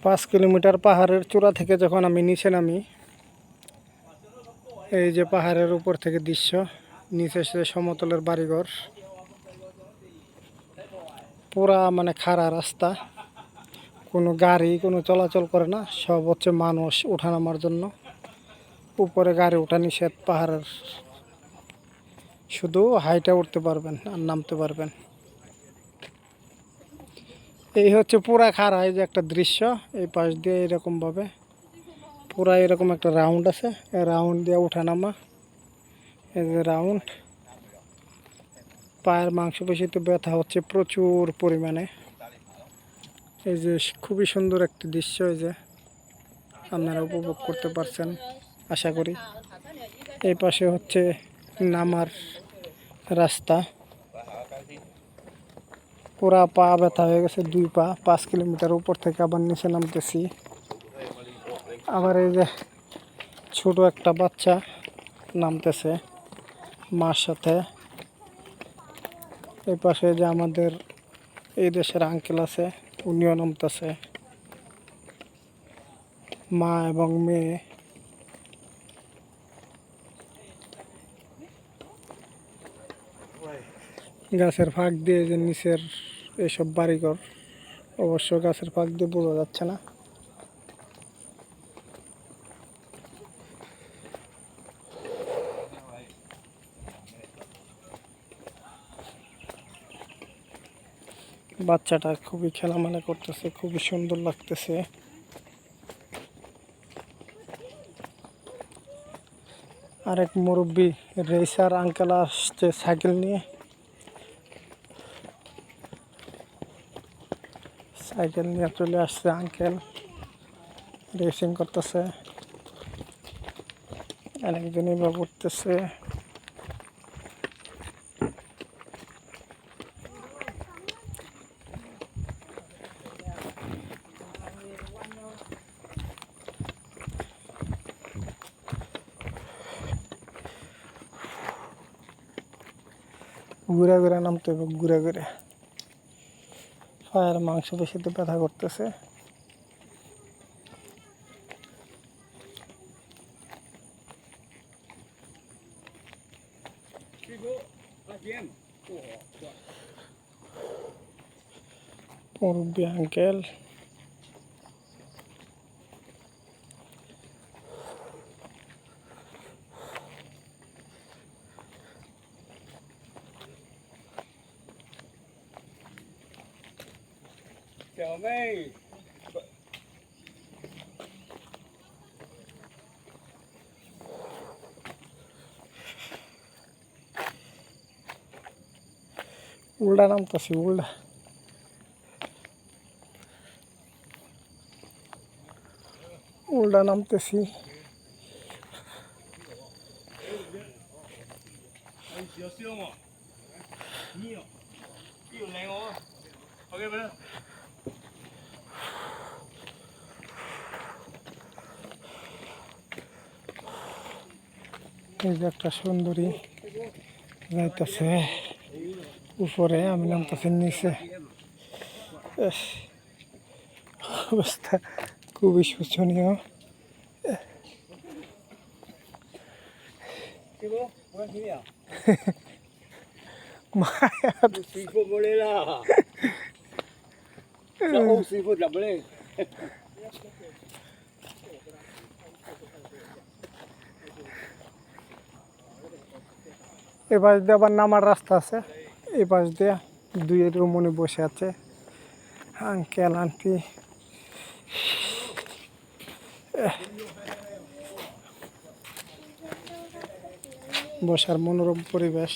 5 kilometre পাহাড়ের চূড়া থেকে যখন আমি নিচে নামি, এই যে পাহাড়ের উপর থেকে দৃশ্য, নিচে সে সমতলের বাড়িঘর, পুরা মানে খাড়া রাস্তা, কোনো গাড়ি কোনো চলাচল করে না, সব হচ্ছে মানুষ ওঠানামার জন্য। উপরে গাড়ি ওঠা নিষেধ পাহাড়ের, শুধু হাইটে উঠতে পারবেন আর নামতে পারবেন। এই হচ্ছে পুরা খাড়া, এই যে একটা দৃশ্য, এই পাশ দিয়ে এরকম ভাবে পুরা এরকম একটা রাউন্ড আছে, এই রাউন্ড দিয়ে ওঠানামা, এই যে রাউন্ড। পায়ের মাংসপেশিতে ব্যথা হচ্ছে প্রচুর পরিমাণে। এই যে খুবই সুন্দর একটি দৃশ্য, এই যে আপনারা উপভোগ করতে পারছেন আশা করি। এই পাশে হচ্ছে নামার রাস্তা, পুরা পা ব্যথা হয়ে গেছে, 2 পা। 5 কিলোমিটার উপর থেকে আবার নিচে নামতেছি। আবার এই যে ছোট একটা বাচ্চা নামতেছে মার সাথে। এই পাশে যে আমাদের এই দেশের আঙ্কেল আছে, উনিও নামতেছে, মা এবং মেয়ে। গাছের ফাঁক দিয়ে যে নিচের এইসব বাড়িঘর, অবশ্য গাছের ফাঁক দিয়ে বোঝা যাচ্ছে না। বাচ্চাটা খুবই খেলামেলা করতেছে, খুবই সুন্দর লাগতেছে। আরেক মুরব্বী রেসার আঙ্কেল আসছে সাইকেল নিয়ে, চলে আসছে আঙ্কেল, রেসিং করতেছে। আরেকজনই বা করতেছে। ঘুরে ঘুরে নামতে হবে, ঘুরে ঘুরে। পায়ের মাংসপেশিতে ব্যথা করতেছে। মুরব্বী আঙ্কেল। উল্টা নামতেছি, উল্টা নামতেছি। এই যে একটা সুন্দরী যাইতেছে উপরে, আমি নামতেছি নিচে। অবস্থা খুবই শোচনীয়। এ পাশ দিয়ে আবার নামার রাস্তা আছে, এই পাশ দিয়ে 2 রমণী বসে আছে, আঙ্কেল আন্টি। বসার মনোরম পরিবেশ।